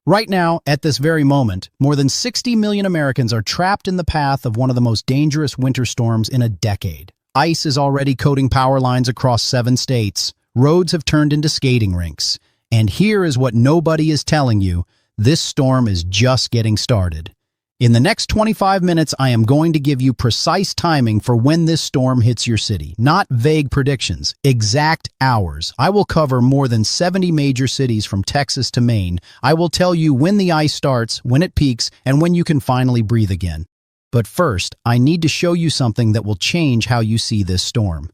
Right now, at this very moment, more than 60 million Americans are trapped in the path of one of the most dangerous winter storms in a decade. Ice is already coating power lines across 7 states. Roads have turned into skating rinks. And here is what nobody is telling you: this storm is just getting started. In the next 25 minutes, I am going to give you precise timing for when this storm hits your city. Not vague predictions, exact hours. I will cover more than 70 major cities from Texas to Maine. I will tell you when the ice starts, when it peaks, and when you can finally breathe again. But first, I need to show you something that will change how you see this storm.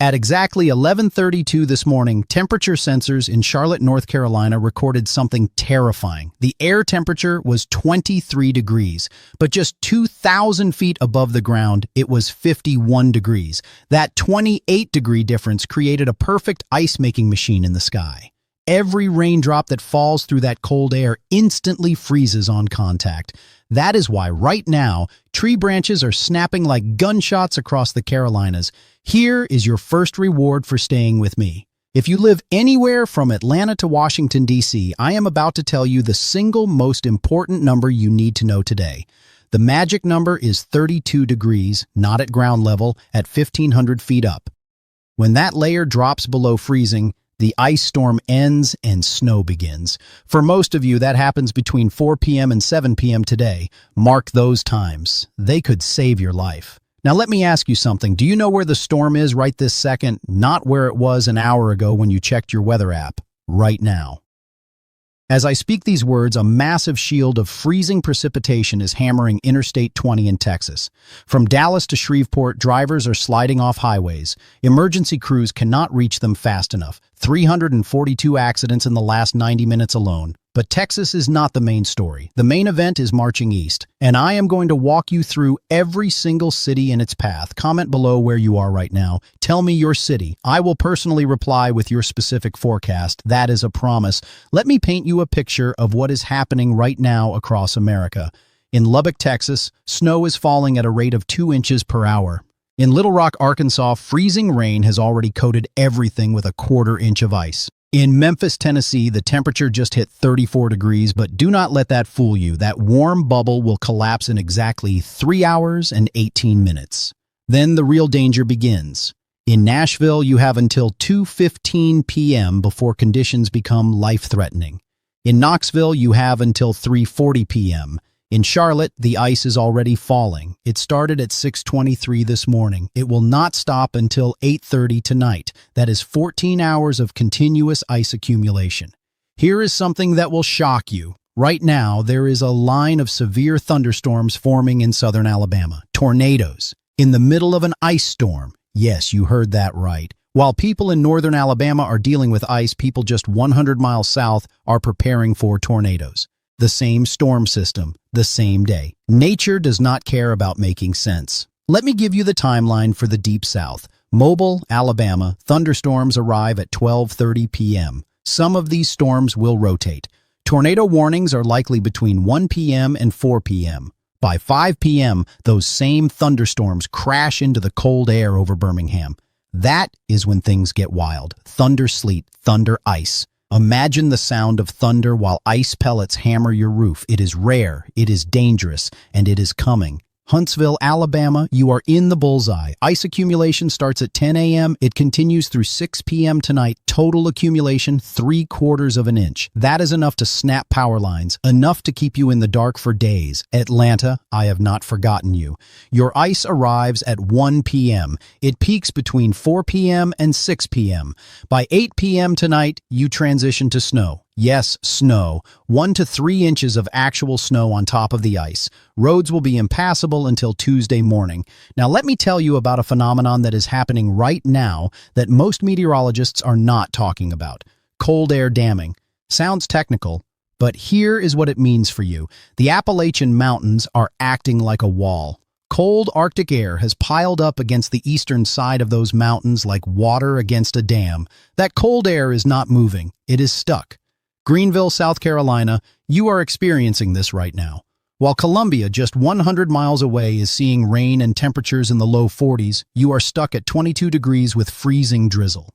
At exactly 11:32 this morning, temperature sensors in Charlotte, North Carolina recorded something terrifying. The air temperature was 23 degrees, but just 2,000 feet above the ground, it was 51 degrees. That 28-degree difference created a perfect ice-making machine in the sky. Every raindrop that falls through that cold air instantly freezes on contact. That is why right now, tree branches are snapping like gunshots across the Carolinas. Here is your first reward for staying with me. If you live anywhere from Atlanta to Washington, D.C., I am about to tell you the single most important number you need to know today. The magic number is 32 degrees, not at ground level, at 1,500 feet up. When that layer drops below freezing, the ice storm ends and snow begins. For most of you, that happens between 4 p.m. and 7 p.m. today. Mark those times. They could save your life. Now let me ask you something. Do you know where the storm is right this second? Not where it was an hour ago when you checked your weather app. Right now. As I speak these words, a massive shield of freezing precipitation is hammering Interstate 20 in Texas. From Dallas to Shreveport, drivers are sliding off highways. Emergency crews cannot reach them fast enough. 342 accidents in the last 90 minutes alone. But Texas is not the main story. The main event is marching east, and I am going to walk you through every single city in its path. Comment below where you are right now. Tell me your city. I will personally reply with your specific forecast. That is a promise. Let me paint you a picture of what is happening right now across America. In Lubbock, Texas, snow is falling at a rate of 2 inches per hour. In Little Rock, Arkansas, freezing rain has already coated everything with a 1/4 inch of ice. In Memphis, Tennessee, the temperature just hit 34 degrees, but do not let that fool you. That warm bubble will collapse in exactly 3 hours and 18 minutes. Then the real danger begins. In Nashville, you have until 2:15 p.m. before conditions become life-threatening. In Knoxville, you have until 3:40 p.m. In Charlotte, the ice is already falling. It started at 6:23 this morning. It will not stop until 8:30 tonight. That is 14 hours of continuous ice accumulation. Here is something that will shock you. Right now, there is a line of severe thunderstorms forming in southern Alabama. Tornadoes. In the middle of an ice storm. Yes, you heard that right. While people in northern Alabama are dealing with ice, people just 100 miles south are preparing for tornadoes. The same storm system, the same day. Nature does not care about making sense. Let me give you the timeline for the Deep South. Mobile, Alabama, thunderstorms arrive at 12:30 p.m. Some of these storms will rotate. Tornado warnings are likely between 1 p.m. and 4 p.m. By 5 p.m., those same thunderstorms crash into the cold air over Birmingham. That is when things get wild. Thunder sleet, thunder ice. Imagine the sound of thunder while ice pellets hammer your roof. It is rare, it is dangerous, and it is coming. Huntsville, Alabama, you are in the bullseye. Ice accumulation starts at 10 a.m. It continues through 6 p.m. tonight. Total accumulation, 3/4 of an inch. That is enough to snap power lines, enough to keep you in the dark for days. Atlanta, I have not forgotten you. Your ice arrives at 1 p.m. It peaks between 4 p.m. and 6 p.m. By 8 p.m. tonight, you transition to snow. Yes, snow. 1 to 3 inches of actual snow on top of the ice. Roads will be impassable until Tuesday morning. Now let me tell you about a phenomenon that is happening right now that most meteorologists are not talking about. Cold air damming. Sounds technical, but here is what it means for you. The Appalachian Mountains are acting like a wall. Cold Arctic air has piled up against the eastern side of those mountains like water against a dam. That cold air is not moving. It is stuck. Greenville, South Carolina, you are experiencing this right now. While Columbia, just 100 miles away, is seeing rain and temperatures in the low 40s, you are stuck at 22 degrees with freezing drizzle.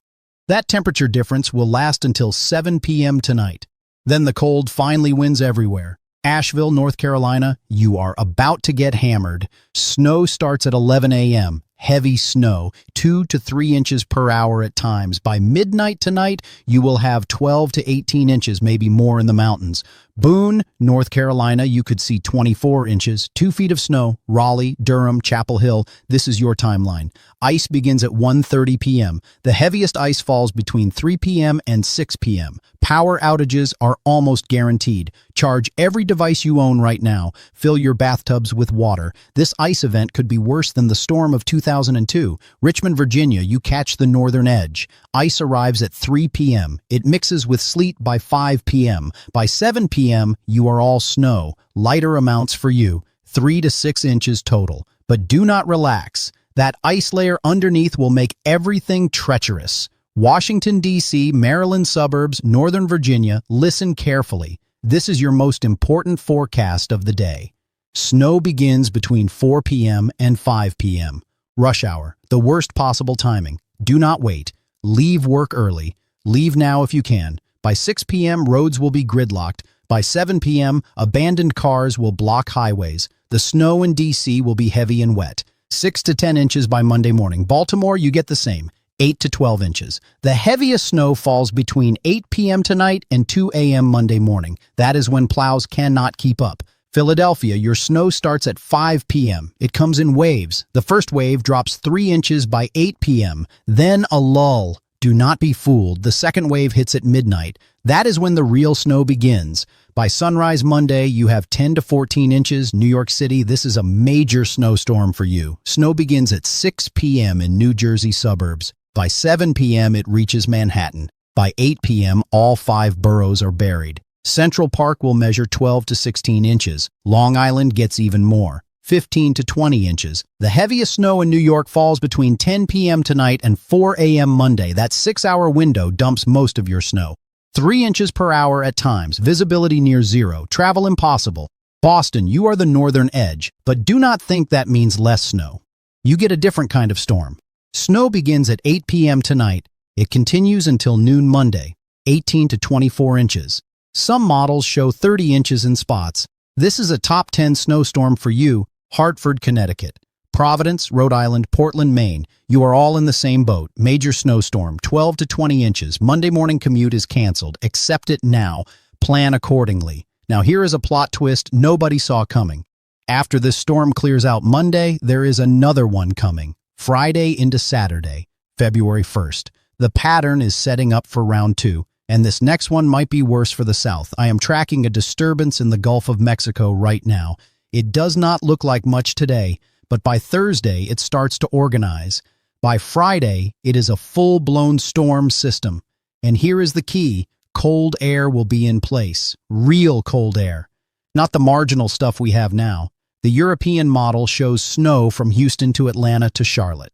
That temperature difference will last until 7 p.m. tonight. Then the cold finally wins everywhere. Asheville, North Carolina, you are about to get hammered. Snow starts at 11 a.m. Heavy snow, 2 to 3 inches per hour at times. By midnight tonight, you will have 12 to 18 inches, maybe more in the mountains. Boone, North Carolina, you could see 24 inches, 2 feet of snow. Raleigh, Durham, Chapel Hill, this is your timeline. Ice begins at 1:30 p.m. The heaviest ice falls between 3 p.m. and 6 p.m. Power outages are almost guaranteed. Charge every device you own right now. Fill your bathtubs with water. This ice event could be worse than the storm of 2002. Richmond, Virginia, you catch the northern edge. Ice arrives at 3 p.m. It mixes with sleet by 5 p.m. By 7 p.m., you are all snow. Lighter amounts for you, 3 to 6 inches total. But do not relax. That ice layer underneath will make everything treacherous. Washington, D.C., Maryland suburbs, Northern Virginia, listen carefully. This is your most important forecast of the day. Snow begins between 4 p.m. and 5 p.m. Rush hour, the worst possible timing. Do not wait. Leave work early. Leave now if you can. By 6 p.m., roads will be gridlocked. By 7 p.m., abandoned cars will block highways. The snow in D.C. will be heavy and wet. 6 to 10 inches by Monday morning. Baltimore, you get the same. 8 to 12 inches. The heaviest snow falls between 8 p.m. tonight and 2 a.m. Monday morning. That is when plows cannot keep up. Philadelphia, your snow starts at 5 p.m. It comes in waves. The first wave drops 3 inches by 8 p.m. Then a lull. Do not be fooled. The second wave hits at midnight. That is when the real snow begins. By sunrise Monday, you have 10 to 14 inches. New York City, this is a major snowstorm for you. Snow begins at 6 p.m. in New Jersey suburbs. By 7 p.m., it reaches Manhattan. By 8 p.m., all 5 boroughs are buried. Central Park will measure 12 to 16 inches. Long Island gets even more, 15 to 20 inches. The heaviest snow in New York falls between 10 p.m. tonight and 4 a.m. Monday. That 6-hour window dumps most of your snow. 3 inches per hour at times. Visibility near zero. Travel impossible. Boston, you are the northern edge, but do not think that means less snow. You get a different kind of storm. Snow begins at 8 p.m. tonight. It continues until noon Monday, 18 to 24 inches. Some models show 30 inches in spots. This is a top 10 snowstorm for you, Hartford, Connecticut. Providence, Rhode Island, Portland, Maine. You are all in the same boat. Major snowstorm, 12 to 20 inches. Monday morning commute is canceled. Accept it now. Plan accordingly. Now here is a plot twist nobody saw coming. After this storm clears out Monday, there is another one coming. Friday into Saturday, February 1st. The pattern is setting up for round 2. And this next one might be worse for the south. I am tracking a disturbance in the Gulf of Mexico right now. It does not look like much today, but by Thursday it starts to organize. By Friday, it is a full-blown storm system. And here is the key. Cold air will be in place. Real cold air. Not the marginal stuff we have now. The European model shows snow from Houston to Atlanta to Charlotte.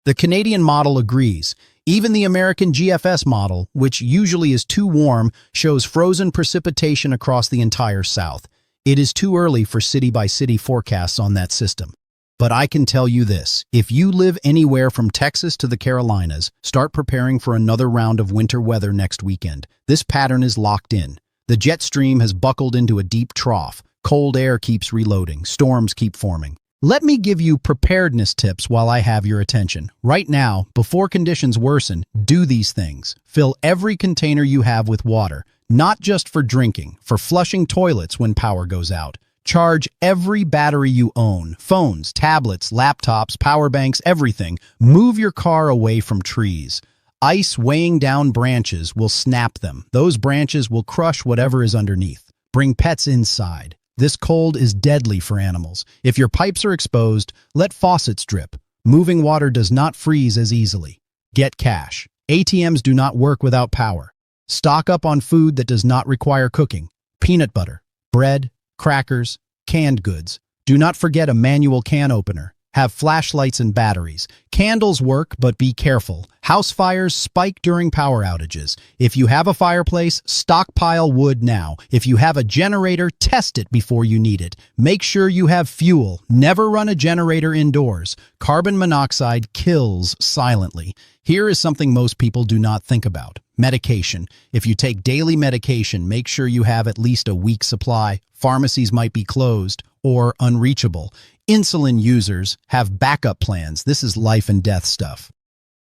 The Canadian model agrees. Even the American GFS model, which usually is too warm, shows frozen precipitation across the entire South. It is too early for city-by-city forecasts on that system. But I can tell you this, if you live anywhere from Texas to the Carolinas, start preparing for another round of winter weather next weekend. This pattern is locked in. The jet stream has buckled into a deep trough. Cold air keeps reloading. Storms keep forming. Let me give you preparedness tips while I have your attention. Right now, before conditions worsen, do these things. Fill every container you have with water, not just for drinking, for flushing toilets when power goes out. Charge every battery you own, phones, tablets, laptops, power banks, everything. Move your car away from trees. Ice weighing down branches will snap them. Those branches will crush whatever is underneath. Bring pets inside. This cold is deadly for animals. If your pipes are exposed, let faucets drip. Moving water does not freeze as easily. Get cash. ATMs do not work without power. Stock up on food that does not require cooking. Peanut butter, bread, crackers, canned goods. Do not forget a manual can opener. Have flashlights and batteries. Candles work, but be careful. House fires spike during power outages. If you have a fireplace, stockpile wood now. If you have a generator, test it before you need it. Make sure you have fuel. Never run a generator indoors. Carbon monoxide kills silently. Here is something most people do not think about. Medication. If you take daily medication, make sure you have at least a week's supply. Pharmacies might be closed or unreachable. Insulin users have backup plans. This is life and death stuff.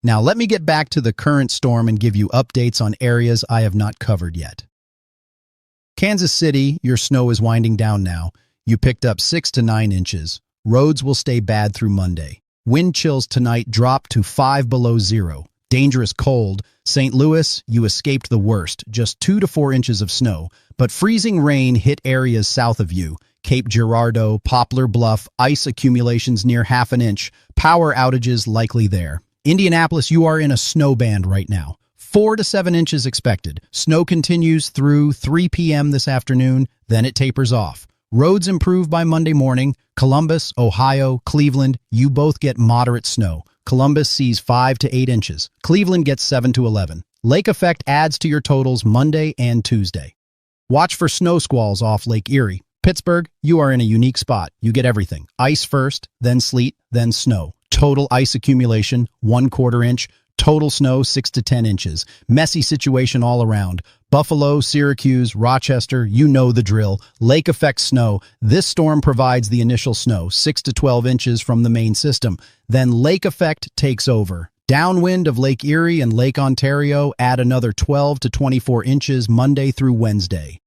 Now, let me get back to the current storm and give you updates on areas I have not covered yet. Kansas City, your snow is winding down now. You picked up 6 to 9 inches. Roads will stay bad through Monday. Wind chills tonight drop to 5 below zero. Dangerous cold. St. Louis, you escaped the worst, just 2 to 4 inches of snow. But freezing rain hit areas south of you. Cape Girardeau, Poplar Bluff, ice accumulations near half an inch. Power outages likely there. Indianapolis, you are in a snow band right now. 4 to 7 inches expected. Snow continues through 3 p.m. this afternoon, then it tapers off. Roads improve by Monday morning. Columbus, Ohio, Cleveland, you both get moderate snow. Columbus sees 5 to 8 inches. Cleveland gets 7 to 11. Lake effect adds to your totals Monday and Tuesday. Watch for snow squalls off Lake Erie. Pittsburgh, you are in a unique spot. You get everything. Ice first, then sleet, then snow. Total ice accumulation, 1/4 inch. Total snow, 6 to 10 inches. Messy situation all around. Buffalo, Syracuse, Rochester, you know the drill. Lake effect snow. This storm provides the initial snow, 6 to 12 inches from the main system. Then lake effect takes over. Downwind of Lake Erie and Lake Ontario add another 12 to 24 inches Monday through Wednesday.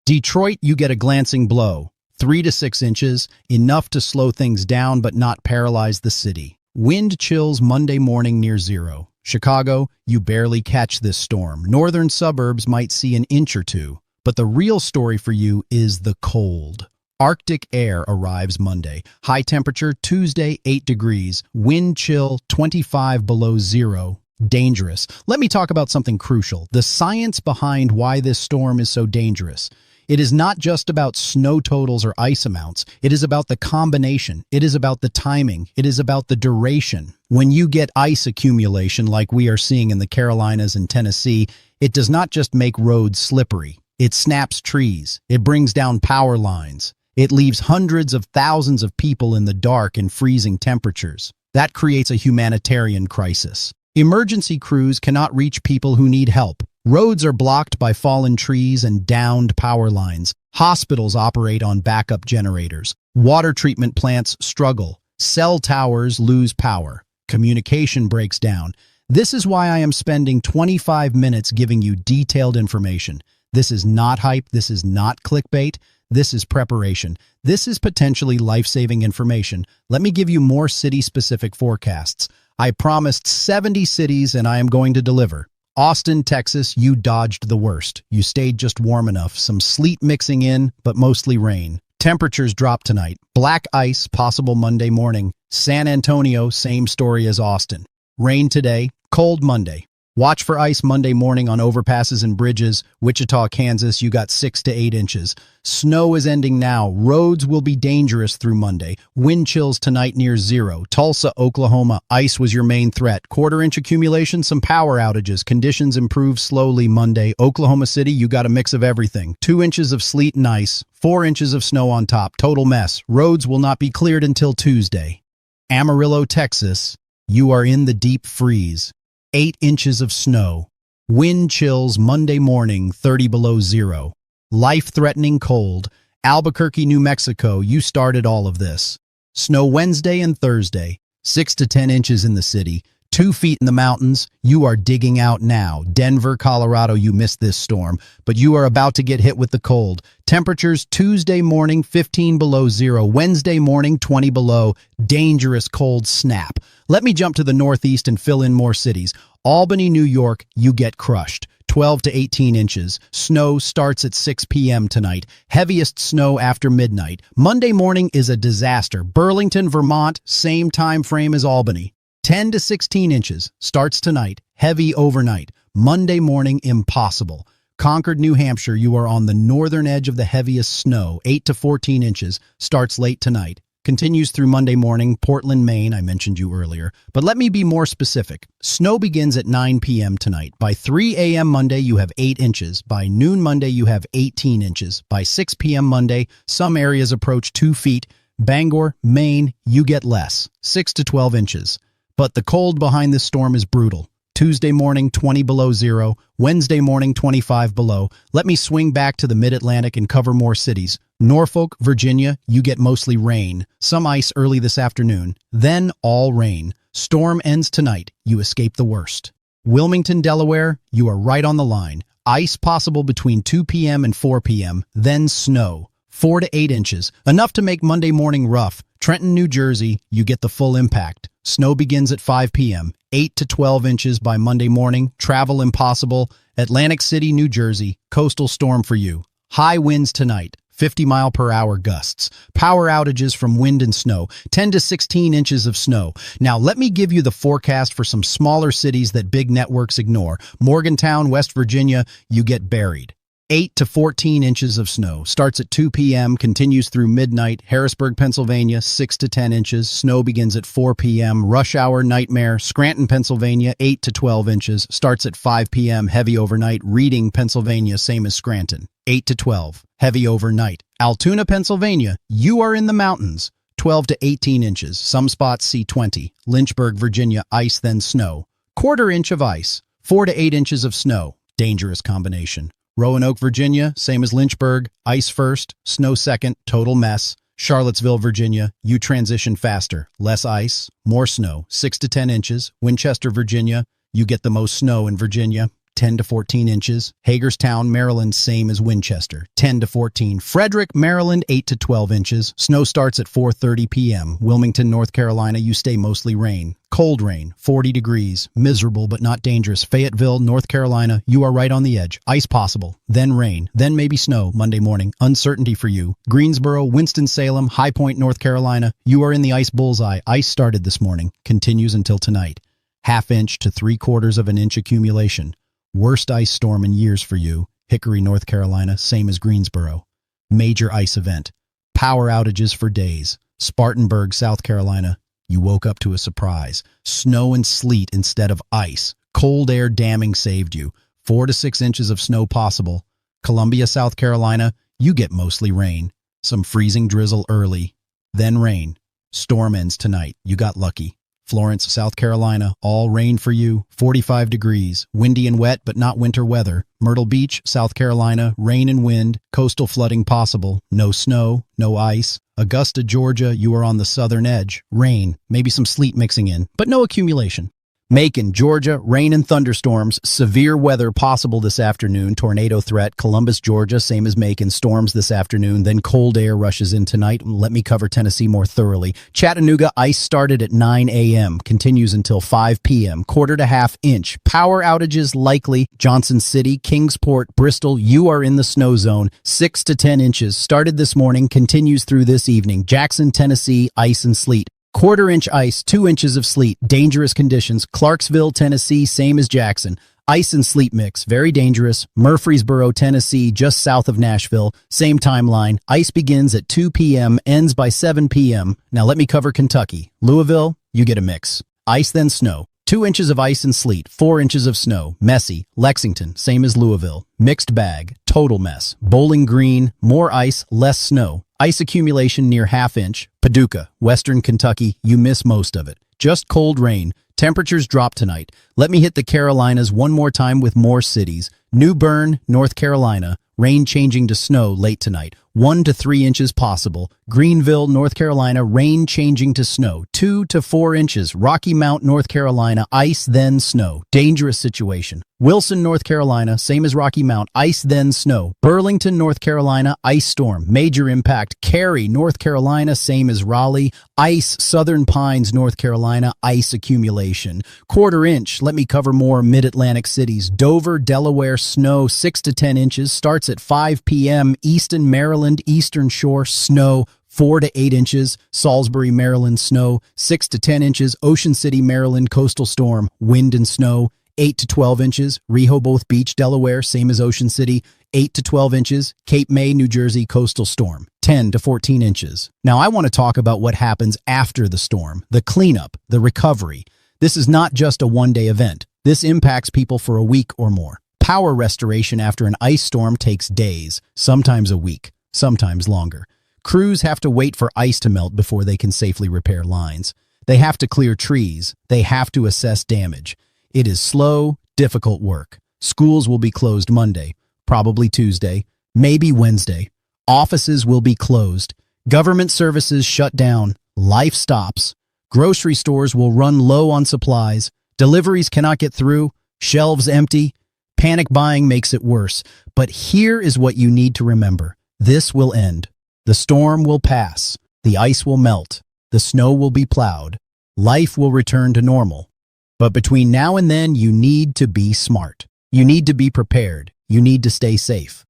Detroit, you get a glancing blow. 3 to 6 inches, enough to slow things down but not paralyze the city. Wind chills Monday morning near zero. Chicago, you barely catch this storm. Northern suburbs might see an inch or two. But the real story for you is the cold. Arctic air arrives Monday. High temperature Tuesday, 8 degrees. Wind chill 25 below zero. Dangerous. Let me talk about something crucial. The science behind why this storm is so dangerous. It is not just about snow totals or ice amounts. It is about the combination. It is about the timing. It is about the duration. When you get ice accumulation like we are seeing in the Carolinas and Tennessee, it does not just make roads slippery. It snaps trees. It brings down power lines. It leaves hundreds of thousands of people in the dark in freezing temperatures. That creates a humanitarian crisis. Emergency crews cannot reach people who need help. Roads are blocked by fallen trees and downed power lines. Hospitals operate on backup generators. Water treatment plants struggle. Cell towers lose power. Communication breaks down. This is why I am spending 25 minutes giving you detailed information. This is not hype. This is not clickbait. This is preparation. This is potentially life-saving information. Let me give you more city-specific forecasts. I promised 70 cities and I am going to deliver. Austin, Texas, you dodged the worst. You stayed just warm enough. Some sleet mixing in, but mostly rain. Temperatures drop tonight. Black ice, possible Monday morning. San Antonio, same story as Austin. Rain today, cold Monday. Watch for ice Monday morning on overpasses and bridges. Wichita, Kansas, you got 6 to 8 inches. Snow is ending now. Roads will be dangerous through Monday. Wind chills tonight near zero. Tulsa, Oklahoma, ice was your main threat. 1/4 inch accumulation, some power outages. Conditions improve slowly Monday. Oklahoma City, you got a mix of everything. 2 inches of sleet and ice. 4 inches of snow on top. Total mess. Roads will not be cleared until Tuesday. Amarillo, Texas, you are in the deep freeze. 8 inches of snow. Wind chills Monday morning, 30 below zero. Life-threatening cold. Albuquerque, New Mexico, you started all of this. Snow Wednesday and Thursday. 6 to 10 inches in the city. 2 feet in the mountains. You are digging out now. Denver, Colorado, you missed this storm, but you are about to get hit with the cold. Temperatures Tuesday morning, 15 below zero. Wednesday morning, 20 below. Dangerous cold snap. Let me jump to the northeast and fill in more cities. Albany, New York, you get crushed. 12 to 18 inches. Snow starts at 6 p.m. tonight. Heaviest snow after midnight. Monday morning is a disaster. Burlington, Vermont, same time frame as Albany. 10 to 16 inches. Starts tonight. Heavy overnight. Monday morning, impossible. Concord, New Hampshire, you are on the northern edge of the heaviest snow. 8 to 14 inches. Starts late tonight. Continues through Monday morning. Portland, Maine, I mentioned you earlier. But let me be more specific. Snow begins at 9 p.m. tonight. By 3 a.m. Monday, you have 8 inches. By noon Monday, you have 18 inches. By 6 p.m. Monday, some areas approach 2 feet. Bangor, Maine, you get less. 6 to 12 inches. But the cold behind this storm is brutal. Tuesday morning, 20 below zero. Wednesday morning, 25 below. Let me swing back to the mid-Atlantic and cover more cities. Norfolk, Virginia, you get mostly rain. Some ice early this afternoon. Then all rain. Storm ends tonight. You escape the worst. Wilmington, Delaware, you are right on the line. Ice possible between 2 p.m. and 4 p.m. Then snow. 4 to 8 inches. Enough to make Monday morning rough. Trenton, New Jersey, you get the full impact. Snow begins at 5 p.m. 8 to 12 inches by Monday morning. Travel impossible. Atlantic City, New Jersey, coastal storm for you. High winds tonight. 50-mile-per-hour gusts. Power outages from wind and snow. 10 to 16 inches of snow. Now, let me give you the forecast for some smaller cities that big networks ignore. Morgantown, West Virginia, you get buried. 8 to 14 inches of snow. Starts at 2 p.m., continues through midnight. Harrisburg, Pennsylvania, 6 to 10 inches. Snow begins at 4 p.m. Rush hour nightmare. Scranton, Pennsylvania, 8 to 12 inches. Starts at 5 p.m. Heavy overnight. Reading, Pennsylvania, same as Scranton. 8 to 12. Heavy overnight. Altoona, Pennsylvania, you are in the mountains. 12 to 18 inches. Some spots see 20. Lynchburg, Virginia, ice then snow. Quarter inch of ice. 4 to 8 inches of snow. Dangerous combination. Roanoke, Virginia, same as Lynchburg, ice first, snow second, total mess. Charlottesville, Virginia, you transition faster, less ice, more snow, 6 to 10 inches. Winchester, Virginia, you get the most snow in Virginia, 10 to 14 inches. Hagerstown, Maryland, same as Winchester, 10 to 14. Frederick, Maryland, 8 to 12 inches. Snow starts at 4:30 p.m. Wilmington, North Carolina, you stay mostly rain. Cold rain, 40 degrees, miserable but not dangerous. Fayetteville, North Carolina, you are right on the edge. Ice possible, then rain, then maybe snow Monday morning. Uncertainty for you. Greensboro, Winston-Salem, High Point, North Carolina, you are in the ice bullseye. Ice started this morning, continues until tonight. Half inch to 3/4 of an inch accumulation. Worst ice storm in years for you. Hickory, North Carolina, same as Greensboro. Major ice event. Power outages for days. Spartanburg, South Carolina, you woke up to a surprise. Snow and sleet instead of ice. Cold air damming saved you. 4 to 6 inches of snow possible. Columbia, South Carolina, you get mostly rain. Some freezing drizzle early. Then rain. Storm ends tonight. You got lucky. Florence, South Carolina, all rain for you, 45 degrees, windy and wet but not winter weather. Myrtle Beach, South Carolina, rain and wind, coastal flooding possible, no snow, no ice. Augusta, Georgia, you are on the southern edge, rain, maybe some sleet mixing in, but no accumulation. Macon, Georgia, rain and thunderstorms, severe weather possible this afternoon, tornado threat. Columbus, Georgia, same as Macon, storms this afternoon, then cold air rushes in tonight. Let me cover Tennessee more thoroughly. Chattanooga, ice started at 9 a.m., continues until 5 p.m., 1/4 to ½ inch. Power outages likely. Johnson City, Kingsport, Bristol, you are in the snow zone, 6 to 10 inches. Started this morning, continues through this evening. Jackson, Tennessee, ice and sleet. 1/4 inch ice, 2 inches of sleet, dangerous conditions. Clarksville, Tennessee, same as Jackson. Ice and sleet mix, very dangerous. Murfreesboro, Tennessee, just south of Nashville, same timeline. Ice begins at 2 p.m., ends by 7 p.m. Now let me cover Kentucky. Louisville, you get a mix. Ice then snow. 2 inches of ice and sleet, 4 inches of snow. Messy. Lexington, same as Louisville. Mixed bag, total mess. Bowling Green, more ice, less snow. Ice accumulation near ½ inch. Paducah, Western Kentucky, you miss most of it. Just cold rain. Temperatures drop tonight. Let me hit the Carolinas one more time with more cities. New Bern, North Carolina, rain changing to snow late tonight. 1 to 3 inches possible. Greenville, North Carolina, rain changing to snow. 2 to 4 inches. Rocky Mount, North Carolina, ice then snow. Dangerous situation. Wilson, North Carolina, same as Rocky Mount, ice then snow. Burlington, North Carolina, ice storm. Major impact. Cary, North Carolina, same as Raleigh. Ice. Southern Pines, North Carolina, ice accumulation. 1/4 inch. Let me cover more mid-Atlantic cities. Dover, Delaware, snow 6 to 10 inches. Starts at 5 p.m. Easton, Maryland, Eastern Shore, snow 4 to 8 inches. Salisbury, Maryland, snow 6 to 10 inches. Ocean City, Maryland, coastal storm, wind and snow 8 to 12 inches. Rehoboth Beach, Delaware, same as Ocean City, 8 to 12 inches. Cape May, New Jersey, coastal storm, 10 to 14 inches. Now I want to talk about what happens after the storm, the cleanup, the recovery. This is not just a one-day event. This impacts people for a week or more. Power restoration after an ice storm takes days, sometimes a week, sometimes longer. Crews have to wait for ice to melt before they can safely repair lines. They have to clear trees. They have to assess damage. It is slow, difficult work. Schools will be closed Monday, probably Tuesday, maybe Wednesday. Offices will be closed. Government services shut down. Life stops. Grocery stores will run low on supplies. Deliveries cannot get through. Shelves empty. Panic buying makes it worse. But here is what you need to remember. This will end. The storm will pass. The ice will melt. The snow will be plowed. Life will return to normal. But between now and then, you need to be smart. You need to be prepared. You need to stay safe.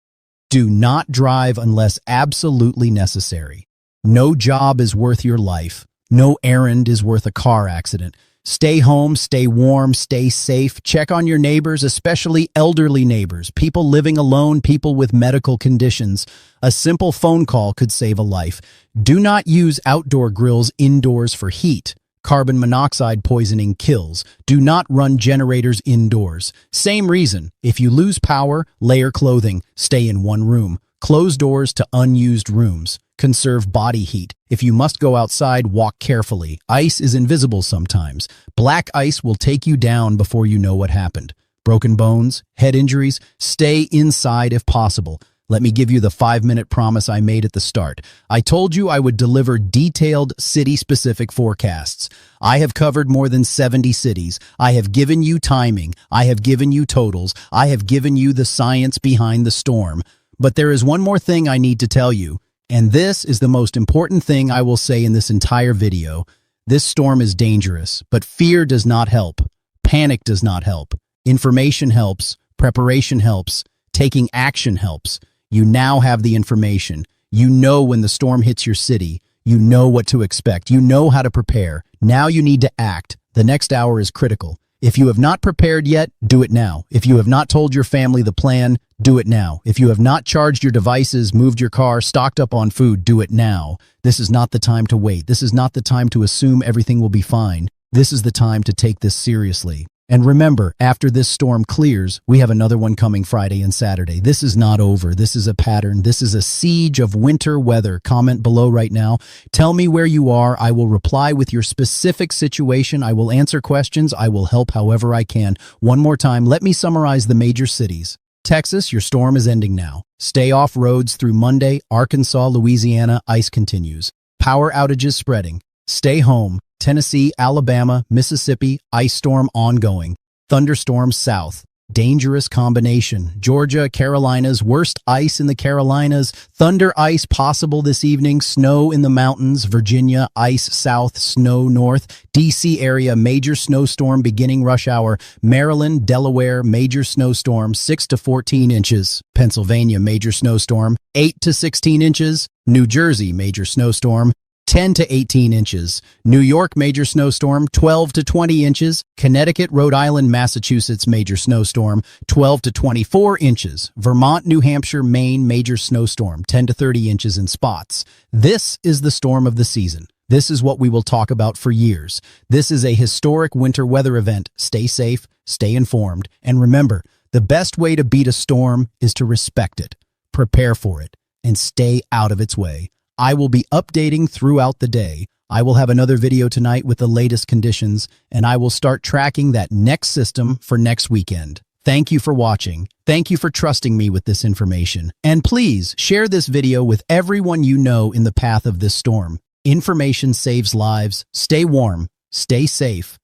Do not drive unless absolutely necessary. No job is worth your life. No errand is worth a car accident. Stay home, stay warm, stay safe. Check on your neighbors, especially elderly neighbors, people living alone, people with medical conditions. A simple phone call could save a life. Do not use outdoor grills indoors for heat. Carbon monoxide poisoning kills. Do not run generators indoors. Same reason. If you lose power, layer clothing. Stay in one room. Close doors to unused rooms. Conserve body heat. If you must go outside, walk carefully. Ice is invisible sometimes. Black ice will take you down before you know what happened. Broken bones, head injuries, stay inside if possible. Let me give you the 5-minute promise I made at the start. I told you I would deliver detailed city-specific forecasts. I have covered more than 70 cities. I have given you timing. I have given you totals. I have given you the science behind the storm. But there is one more thing I need to tell you, and this is the most important thing I will say in this entire video. This storm is dangerous, but fear does not help. Panic does not help. Information helps. Preparation helps. Taking action helps. You now have the information. You know when the storm hits your city. You know what to expect. You know how to prepare. Now you need to act. The next hour is critical. If you have not prepared yet, do it now. If you have not told your family the plan, do it now. If you have not charged your devices, moved your car, stocked up on food, do it now. This is not the time to wait. This is not the time to assume everything will be fine. This is the time to take this seriously. And remember, after this storm clears, we have another one coming Friday and Saturday. This is not over. This is a pattern. This is a siege of winter weather. Comment below right now. Tell me where you are. I will reply with your specific situation. I will answer questions. I will help however I can. One more time, let me summarize the major cities. Texas, your storm is ending now. Stay off roads through Monday. Arkansas, Louisiana, ice continues. Power outages spreading. Stay home. Tennessee, Alabama, Mississippi, ice storm ongoing. Thunderstorms south. Dangerous combination. Georgia, Carolinas, worst ice in the Carolinas. Thunder ice possible this evening. Snow in the mountains. Virginia, ice south, snow north. D.C. area, major snowstorm beginning rush hour. Maryland, Delaware, major snowstorm, 6 to 14 inches. Pennsylvania, major snowstorm, 8 to 16 inches. New Jersey, major snowstorm, 10 to 18 inches. New York, major snowstorm, 12 to 20 inches. Connecticut, Rhode Island, Massachusetts, major snowstorm, 12 to 24 inches. Vermont, New Hampshire, Maine, major snowstorm, 10 to 30 inches in spots. This is the storm of the season. This is what we will talk about for years. This is a historic winter weather event. Stay safe, stay informed, and remember, the best way to beat a storm is to respect it, prepare for it, and stay out of its way. I will be updating throughout the day. I will have another video tonight with the latest conditions, and I will start tracking that next system for next weekend. Thank you for watching. Thank you for trusting me with this information. And please share this video with everyone you know in the path of this storm. Information saves lives. Stay warm, stay safe,